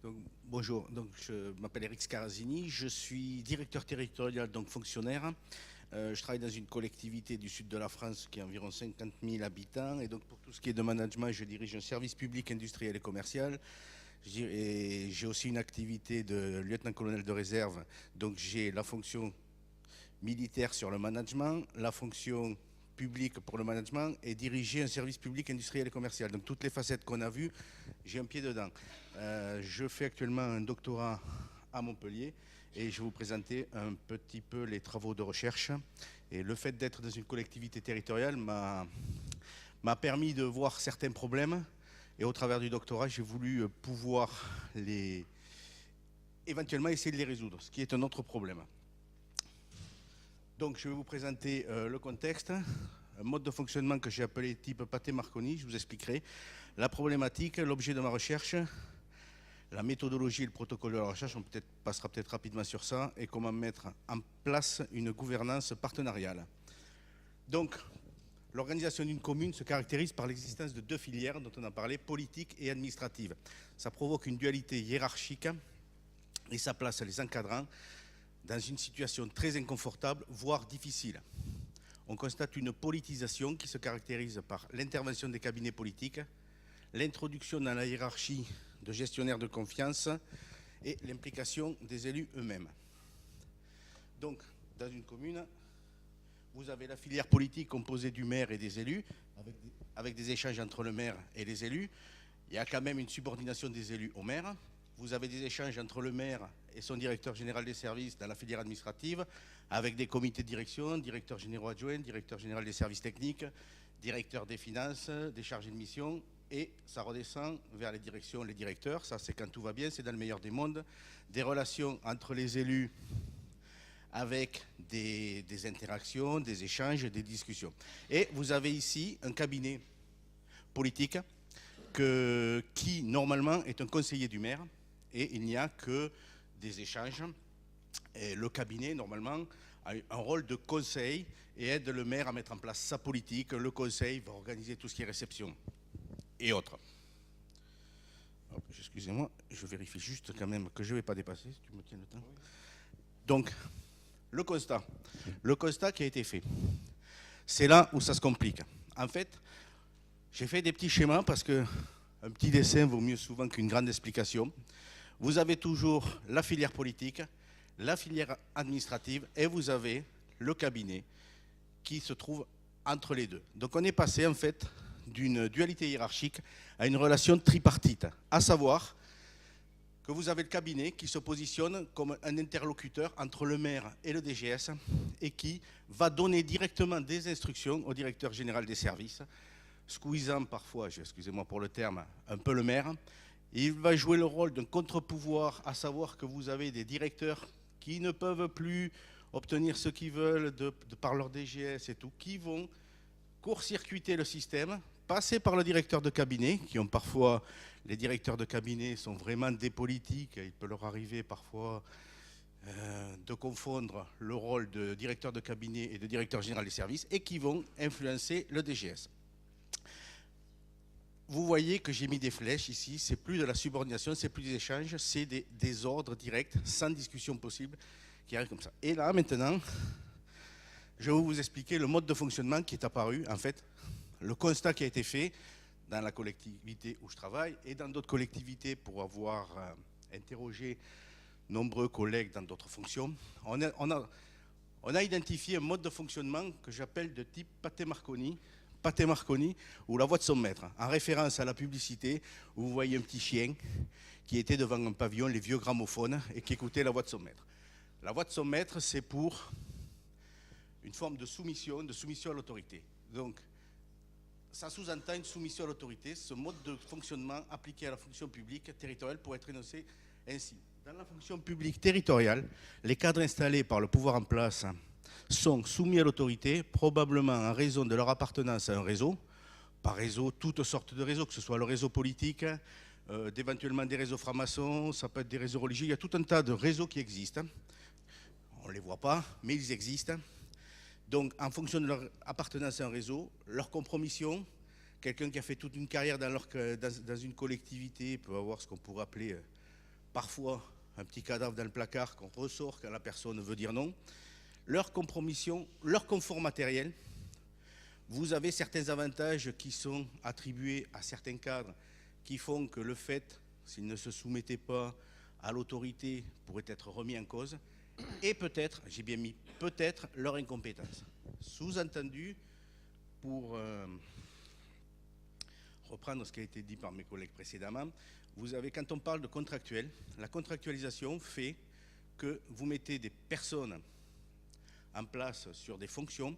Donc, bonjour, donc, je m'appelle Eric Scarazini, je suis directeur territorial, donc fonctionnaire. Je travaille dans une collectivité du sud de la France qui a environ 50 000 habitants. Et donc pour tout ce qui est de management, je dirige un service public industriel et commercial. Et j'ai aussi une activité de lieutenant-colonel de réserve. Donc j'ai la fonction militaire sur le management, la fonction publique pour le management et diriger un service public industriel et commercial. Donc toutes les facettes qu'on a vues, j'ai un pied dedans. Je fais actuellement un doctorat à Montpellier et je vais vous présenter un petit peu les travaux de recherche. Et le fait d'être dans une collectivité territoriale m'a permis de voir certains problèmes et au travers du doctorat, j'ai voulu pouvoir éventuellement essayer de les résoudre, ce qui est un autre problème. Donc je vais vous présenter le contexte, un mode de fonctionnement que j'ai appelé type Pâté-Marconi, je vous expliquerai la problématique, l'objet de ma recherche, la méthodologie et le protocole de la recherche, on passera peut-être rapidement sur ça, et comment mettre en place une gouvernance partenariale. Donc, l'organisation d'une commune se caractérise par l'existence de deux filières dont on a parlé, politique et administrative. Ça provoque une dualité hiérarchique et ça place les encadrants dans une situation très inconfortable, voire difficile. On constate une politisation qui se caractérise par l'intervention des cabinets politiques, l'introduction dans la hiérarchie de gestionnaires de confiance et l'implication des élus eux-mêmes. Donc, dans une commune, vous avez la filière politique composée du maire et des élus, avec des échanges entre le maire et les élus. Il y a quand même une subordination des élus au maire. Vous avez des échanges entre le maire et son directeur général des services dans la filière administrative, avec des comités de direction, directeur généraux adjoints, directeur général des services techniques, directeur des finances, des chargés de mission, et ça redescend vers les directions, les directeurs. Ça, c'est quand tout va bien, c'est dans le meilleur des mondes. Des relations entre les élus avec des interactions, des échanges, des discussions. Et vous avez ici un cabinet politique qui, normalement, est un conseiller du maire, et il n'y a que des échanges. Et le cabinet, normalement, a un rôle de conseil et aide le maire à mettre en place sa politique. Le conseil va organiser tout ce qui est réception et autres. Excusez-moi, je vérifie juste quand même que je ne vais pas dépasser, si tu me tiens le temps. Donc, le constat qui a été fait, c'est là où ça se complique. En fait, j'ai fait des petits schémas parce qu'un petit dessin vaut mieux souvent qu'une grande explication. Vous avez toujours la filière politique, la filière administrative et vous avez le cabinet qui se trouve entre les deux. Donc on est passé en fait d'une dualité hiérarchique à une relation tripartite, à savoir que vous avez le cabinet qui se positionne comme un interlocuteur entre le maire et le DGS et qui va donner directement des instructions au directeur général des services, squeezant parfois, excusez-moi pour le terme, un peu le maire. Il va jouer le rôle d'un contre-pouvoir, à savoir que vous avez des directeurs qui ne peuvent plus obtenir ce qu'ils veulent par leur DGS et tout, qui vont court-circuiter le système, passer par le directeur de cabinet, qui ont parfois, les directeurs de cabinet sont vraiment des politiques, il peut leur arriver parfois de confondre le rôle de directeur de cabinet et de directeur général des services, et qui vont influencer le DGS. Vous voyez que j'ai mis des flèches ici, c'est plus de la subordination, c'est plus des échanges, c'est des ordres directs, sans discussion possible, qui arrivent comme ça. Et là, maintenant, je vais vous expliquer le mode de fonctionnement qui est apparu, en fait, le constat qui a été fait dans la collectivité où je travaille et dans d'autres collectivités pour avoir interrogé nombreux collègues dans d'autres fonctions. On a identifié un mode de fonctionnement que j'appelle de type Pâté-Marconi, ou la voix de son maître, en référence à la publicité où vous voyez un petit chien qui était devant un pavillon, les vieux gramophones, et qui écoutait la voix de son maître. La voix de son maître, c'est pour une forme de soumission à l'autorité. Donc, ça sous-entend une soumission à l'autorité. Ce mode de fonctionnement appliqué à la fonction publique territoriale pourrait être énoncé ainsi. Dans la fonction publique territoriale, les cadres installés par le pouvoir en place sont soumis à l'autorité, probablement en raison de leur appartenance à un réseau, par réseau, toutes sortes de réseaux, que ce soit le réseau politique, d'éventuellement des réseaux francs-maçons, ça peut être des réseaux religieux, il y a tout un tas de réseaux qui existent. On ne les voit pas, mais ils existent. Donc, en fonction de leur appartenance à un réseau, leur compromission, quelqu'un qui a fait toute une carrière dans une collectivité peut avoir ce qu'on pourrait appeler parfois un petit cadavre dans le placard qu'on ressort quand la personne veut dire non, leur compromission, leur confort matériel. Vous avez certains avantages qui sont attribués à certains cadres qui font que le fait, s'ils ne se soumettaient pas à l'autorité, pourrait être remis en cause, et peut-être, j'ai bien mis peut-être, leur incompétence. Sous-entendu, pour reprendre ce qui a été dit par mes collègues précédemment, vous avez, quand on parle de contractuel, la contractualisation fait que vous mettez des personnes en place sur des fonctions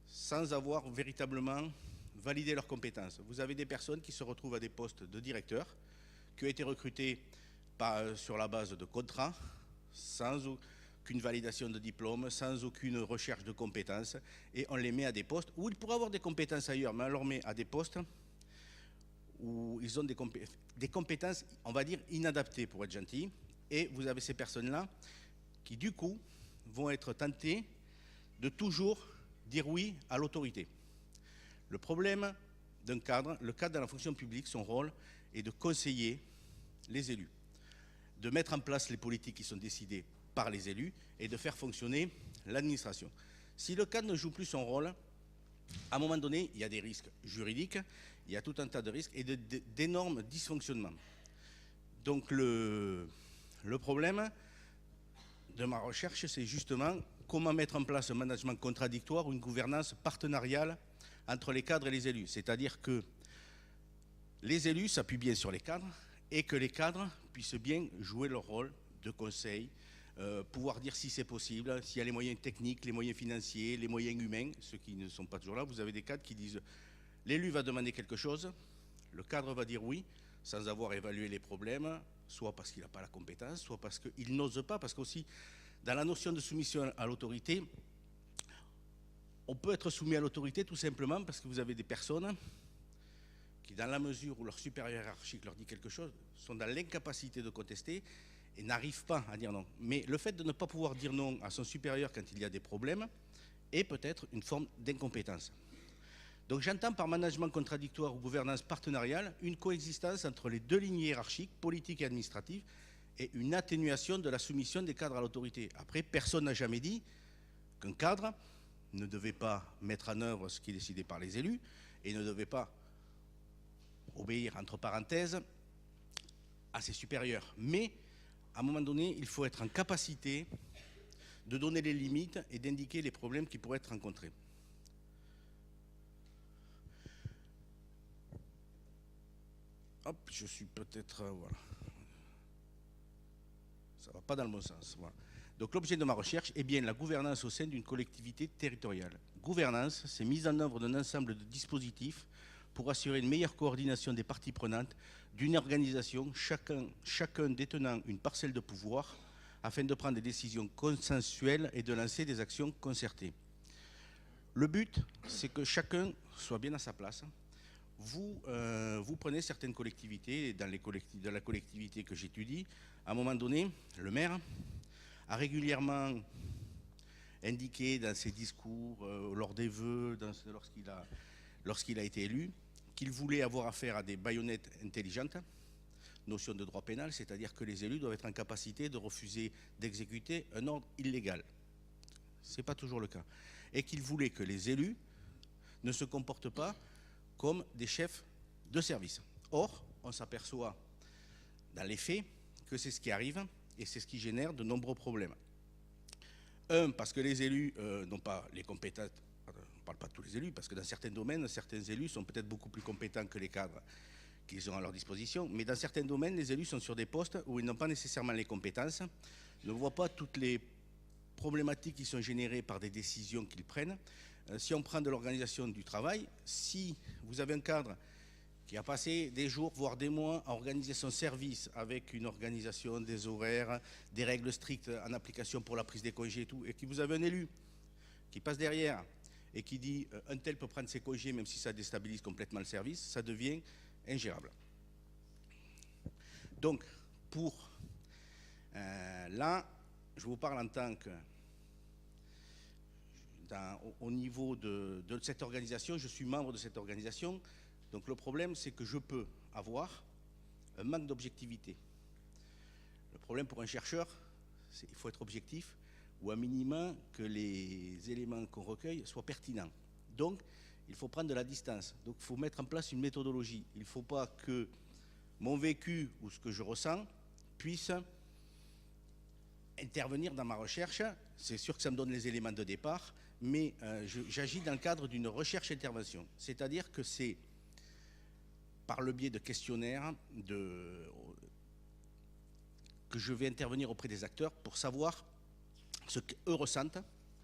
sans avoir véritablement validé leurs compétences. Vous avez des personnes qui se retrouvent à des postes de directeur, qui ont été recrutées sur la base de contrats, sans aucune validation de diplôme, sans aucune recherche de compétences, et on les met à des postes où ils pourraient avoir des compétences ailleurs, mais on leur met à des postes où ils ont des compétences, on va dire, inadaptées pour être gentil, et vous avez ces personnes-là qui, du coup, vont être tentées de toujours dire oui à l'autorité. Le problème d'un cadre, le cadre dans la fonction publique, son rôle est de conseiller les élus, de mettre en place les politiques qui sont décidées par les élus et de faire fonctionner l'administration. Si le cadre ne joue plus son rôle, à un moment donné, il y a des risques juridiques, il y a tout un tas de risques et d'énormes dysfonctionnements. Donc le problème de ma recherche, c'est justement comment mettre en place un management contradictoire ou une gouvernance partenariale entre les cadres et les élus. C'est-à-dire que les élus s'appuient bien sur les cadres et que les cadres puissent bien jouer leur rôle de conseil, pouvoir dire si c'est possible, s'il y a les moyens techniques, les moyens financiers, les moyens humains, ceux qui ne sont pas toujours là. Vous avez des cadres qui disent l'élu va demander quelque chose, le cadre va dire oui, sans avoir évalué les problèmes, soit parce qu'il n'a pas la compétence, soit parce qu'il n'ose pas, parce qu'aussi, dans la notion de soumission à l'autorité, on peut être soumis à l'autorité tout simplement parce que vous avez des personnes qui, dans la mesure où leur supérieur hiérarchique leur dit quelque chose, sont dans l'incapacité de contester et n'arrivent pas à dire non. Mais le fait de ne pas pouvoir dire non à son supérieur quand il y a des problèmes est peut-être une forme d'incompétence. Donc j'entends par management contradictoire ou gouvernance partenariale une coexistence entre les deux lignes hiérarchiques, politiques et administratives, et une atténuation de la soumission des cadres à l'autorité. Après, personne n'a jamais dit qu'un cadre ne devait pas mettre en œuvre ce qui est décidé par les élus et ne devait pas obéir, entre parenthèses, à ses supérieurs. Mais, à un moment donné, il faut être en capacité de donner les limites et d'indiquer les problèmes qui pourraient être rencontrés. Hop, je suis peut-être... voilà. Ça ne va pas dans le bon sens. Voilà. Donc l'objet de ma recherche est bien la gouvernance au sein d'une collectivité territoriale. Gouvernance, c'est mise en œuvre d'un ensemble de dispositifs pour assurer une meilleure coordination des parties prenantes d'une organisation, chacun détenant une parcelle de pouvoir, afin de prendre des décisions consensuelles et de lancer des actions concertées. Le but, c'est que chacun soit bien à sa place. Vous prenez certaines collectivités, dans la collectivité que j'étudie, à un moment donné, le maire a régulièrement indiqué dans ses discours, lors des vœux, lorsqu'il a été élu, qu'il voulait avoir affaire à des baïonnettes intelligentes, notion de droit pénal, c'est-à-dire que les élus doivent être en capacité de refuser d'exécuter un ordre illégal. Ce n'est pas toujours le cas. Et qu'il voulait que les élus ne se comportent pas comme des chefs de service. Or, on s'aperçoit dans les faits que c'est ce qui arrive et c'est ce qui génère de nombreux problèmes. Un, parce que les élus n'ont pas les compétences, on ne parle pas de tous les élus, parce que dans certains domaines, certains élus sont peut-être beaucoup plus compétents que les cadres qu'ils ont à leur disposition, mais dans certains domaines, les élus sont sur des postes où ils n'ont pas nécessairement les compétences, ne voient pas toutes les problématiques qui sont générées par des décisions qu'ils prennent. Si on prend de l'organisation du travail, si vous avez un cadre qui a passé des jours, voire des mois, à organiser son service avec une organisation, des horaires, des règles strictes en application pour la prise des congés et tout, et que vous avez un élu qui passe derrière et qui dit un tel peut prendre ses congés même si ça déstabilise complètement le service, ça devient ingérable. Donc, là, je vous parle en tant que... au niveau de cette organisation, je suis membre de cette organisation. Donc le problème, c'est que je peux avoir un manque d'objectivité. Le problème pour un chercheur, c'est qu'il faut être objectif, ou à minima que les éléments qu'on recueille soient pertinents. Donc, il faut prendre de la distance. Donc, il faut mettre en place une méthodologie. Il ne faut pas que mon vécu ou ce que je ressens puisse intervenir dans ma recherche. C'est sûr que ça me donne les éléments de départ, mais j'agis dans le cadre d'une recherche-intervention. C'est-à-dire que c'est par le biais de questionnaires que je vais intervenir auprès des acteurs pour savoir ce qu'eux ressentent,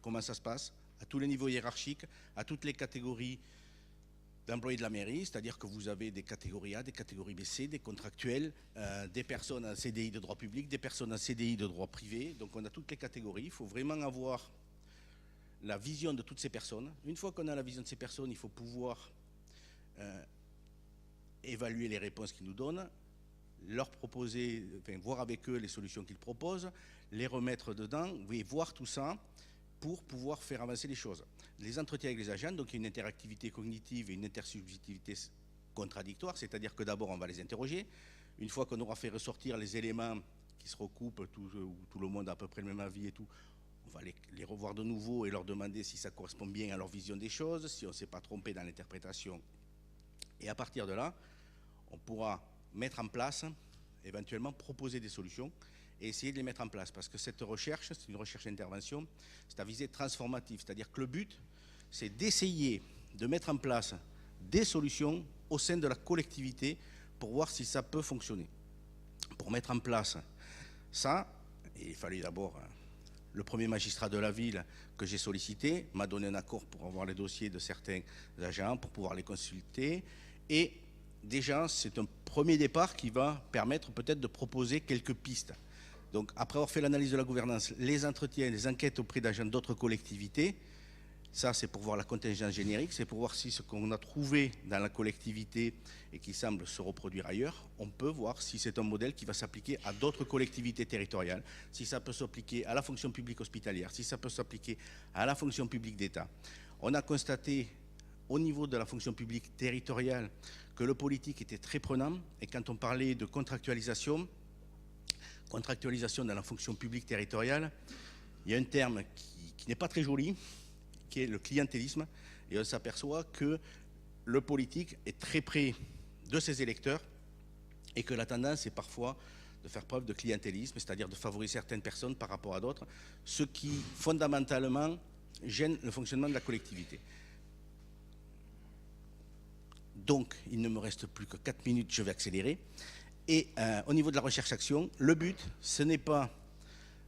comment ça se passe, à tous les niveaux hiérarchiques, à toutes les catégories d'employés de la mairie, c'est-à-dire que vous avez des catégories A, des catégories B, C, des contractuels, des personnes en CDI de droit public, des personnes en CDI de droit privé, donc on a toutes les catégories. Il faut vraiment avoir la vision de toutes ces personnes. Une fois qu'on a la vision de ces personnes, il faut pouvoir évaluer les réponses qu'ils nous donnent, leur proposer, enfin, voir avec eux les solutions qu'ils proposent, les remettre dedans, et voir tout ça pour pouvoir faire avancer les choses. Les entretiens avec les agents, donc il y a une interactivité cognitive et une intersubjectivité contradictoire, c'est-à-dire que d'abord on va les interroger. Une fois qu'on aura fait ressortir les éléments qui se recoupent, où tout le monde a à peu près le même avis et tout, on va les revoir de nouveau et leur demander si ça correspond bien à leur vision des choses, si on ne s'est pas trompé dans l'interprétation. Et à partir de là, on pourra mettre en place, éventuellement proposer des solutions et essayer de les mettre en place. Parce que cette recherche, c'est une recherche d'intervention, c'est à visée transformative. C'est-à-dire que le but, c'est d'essayer de mettre en place des solutions au sein de la collectivité pour voir si ça peut fonctionner. Pour mettre en place ça, il fallait d'abord... Le premier magistrat de la ville que j'ai sollicité m'a donné un accord pour avoir les dossiers de certains agents, pour pouvoir les consulter. Et déjà, c'est un premier départ qui va permettre peut-être de proposer quelques pistes. Donc, après avoir fait l'analyse de la gouvernance, les entretiens, les enquêtes auprès d'agents d'autres collectivités, ça, c'est pour voir la contingence générique, c'est pour voir si ce qu'on a trouvé dans la collectivité et qui semble se reproduire ailleurs, on peut voir si c'est un modèle qui va s'appliquer à d'autres collectivités territoriales, si ça peut s'appliquer à la fonction publique hospitalière, si ça peut s'appliquer à la fonction publique d'État. On a constaté au niveau de la fonction publique territoriale que le politique était très prenant et quand on parlait de contractualisation dans la fonction publique territoriale, il y a un terme qui n'est pas très joli, qui est le clientélisme, et on s'aperçoit que le politique est très près de ses électeurs et que la tendance est parfois de faire preuve de clientélisme, c'est-à-dire de favoriser certaines personnes par rapport à d'autres, ce qui fondamentalement gêne le fonctionnement de la collectivité. Donc, il ne me reste plus que 4 minutes, je vais accélérer. Et au niveau de la recherche-action, le but, ce n'est pas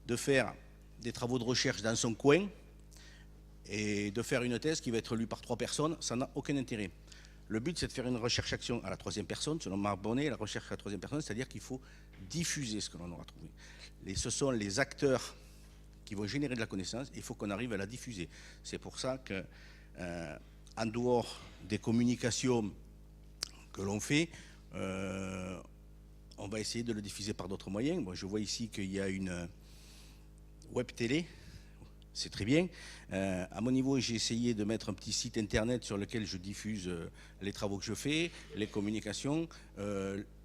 de faire des travaux de recherche dans son coin, et de faire une thèse qui va être lue par 3 personnes, ça n'a aucun intérêt. Le but, c'est de faire une recherche-action à la 3e personne, selon Marc Bonnet, la recherche à la 3e personne, c'est-à-dire qu'il faut diffuser ce que l'on aura trouvé. Ce sont les acteurs qui vont générer de la connaissance, il faut qu'on arrive à la diffuser. C'est pour ça que, en dehors des communications que l'on fait, on va essayer de le diffuser par d'autres moyens. Moi, je vois ici qu'il y a une web télé. C'est très bien. À mon niveau, j'ai essayé de mettre un petit site internet sur lequel je diffuse les travaux que je fais, les communications.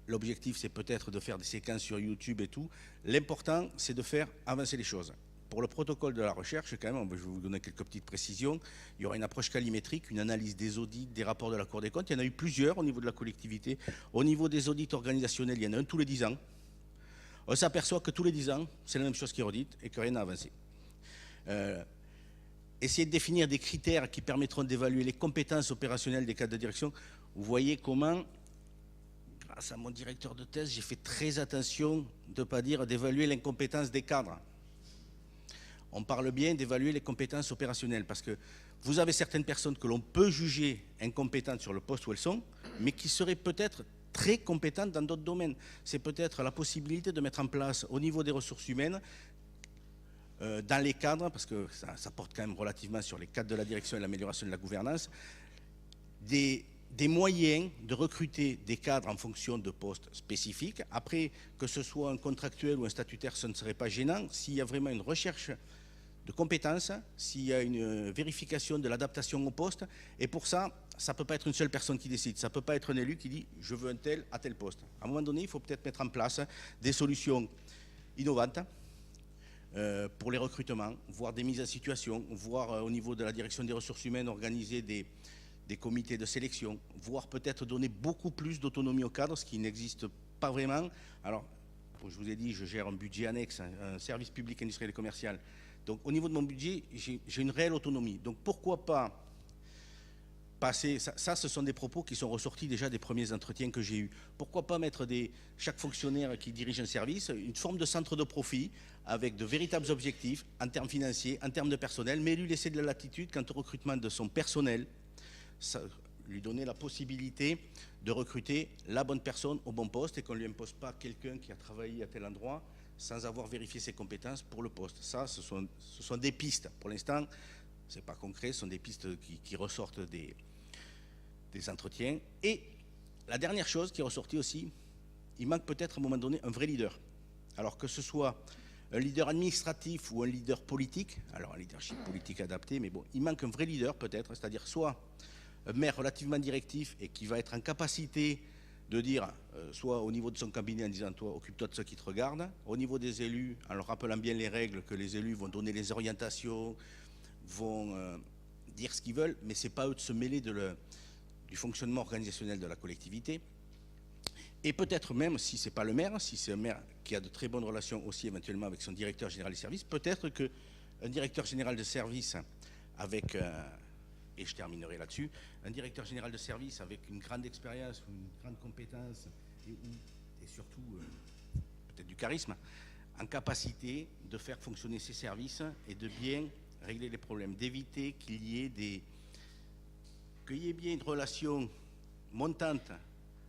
L'objectif, c'est peut-être de faire des séquences sur YouTube et tout. L'important, c'est de faire avancer les choses. Pour le protocole de la recherche, quand même, je vais vous donner quelques petites précisions. Il y aura une approche calimétrique, une analyse des audits, des rapports de la Cour des comptes. Il y en a eu plusieurs au niveau de la collectivité. Au niveau des audits organisationnels, il y en a un tous les 10 ans. On s'aperçoit que tous les 10 ans, c'est la même chose qui est redite et que rien n'a avancé. Essayer de définir des critères qui permettront d'évaluer les compétences opérationnelles des cadres de direction. Vous voyez comment, grâce à mon directeur de thèse, j'ai fait très attention de ne pas dire d'évaluer l'incompétence des cadres. On parle bien d'évaluer les compétences opérationnelles parce que vous avez certaines personnes que l'on peut juger incompétentes sur le poste où elles sont, mais qui seraient peut-être très compétentes dans d'autres domaines. C'est peut-être la possibilité de mettre en place au niveau des ressources humaines dans les cadres, parce que ça porte quand même relativement sur les cadres de la direction et l'amélioration de la gouvernance, des moyens de recruter des cadres en fonction de postes spécifiques. Après, que ce soit un contractuel ou un statutaire, ce ne serait pas gênant. S'il y a vraiment une recherche de compétences, s'il y a une vérification de l'adaptation au poste, et pour ça, ça ne peut pas être une seule personne qui décide, ça ne peut pas être un élu qui dit « je veux un tel à tel poste ». À un moment donné, il faut peut-être mettre en place des solutions innovantes pour les recrutements, voire des mises en situation, voire au niveau de la direction des ressources humaines, organiser des comités de sélection, voire peut-être donner beaucoup plus d'autonomie au cadre, ce qui n'existe pas vraiment. Alors, comme je vous ai dit, je gère un budget annexe, un service public industriel et commercial. Donc au niveau de mon budget, j'ai une réelle autonomie. Donc pourquoi pas passer, ça ce sont des propos qui sont ressortis déjà des premiers entretiens que j'ai eus. Pourquoi pas mettre chaque fonctionnaire qui dirige un service, une forme de centre de profit avec de véritables objectifs en termes financiers, en termes de personnel, mais lui laisser de la latitude quant au recrutement de son personnel, lui donner la possibilité de recruter la bonne personne au bon poste et qu'on ne lui impose pas quelqu'un qui a travaillé à tel endroit sans avoir vérifié ses compétences pour le poste. Ça, ce sont des pistes. Pour l'instant, ce n'est pas concret, ce sont des pistes qui ressortent des entretiens. Et la dernière chose qui est ressortie aussi, il manque peut-être à un moment donné un vrai leader. Alors que ce soit un leader administratif ou un leader politique, alors un leadership politique adapté, mais bon, il manque un vrai leader peut-être, c'est-à-dire soit un maire relativement directif et qui va être en capacité de dire, soit au niveau de son cabinet en disant toi, occupe-toi de ceux qui te regardent, au niveau des élus, en leur rappelant bien les règles, que les élus vont donner les orientations, vont dire ce qu'ils veulent, mais ce n'est pas eux de se mêler du fonctionnement organisationnel de la collectivité. Et peut-être même, si ce n'est pas le maire, si c'est un maire qui a de très bonnes relations aussi éventuellement avec son directeur général des services, peut-être qu'un directeur général de service avec... et je terminerai là-dessus, un directeur général de service avec une grande expérience, une grande compétence et surtout peut-être du charisme, en capacité de faire fonctionner ses services et de bien régler les problèmes, d'éviter qu'il y ait bien une relation montante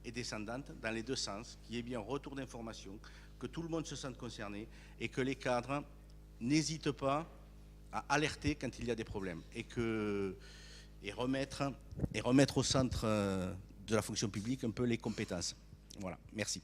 et descendante dans les deux sens, qu'il y ait bien un retour d'information, que tout le monde se sente concerné et que les cadres n'hésitent pas à alerter quand il y a des problèmes et remettre au centre de la fonction publique un peu les compétences. Voilà, merci.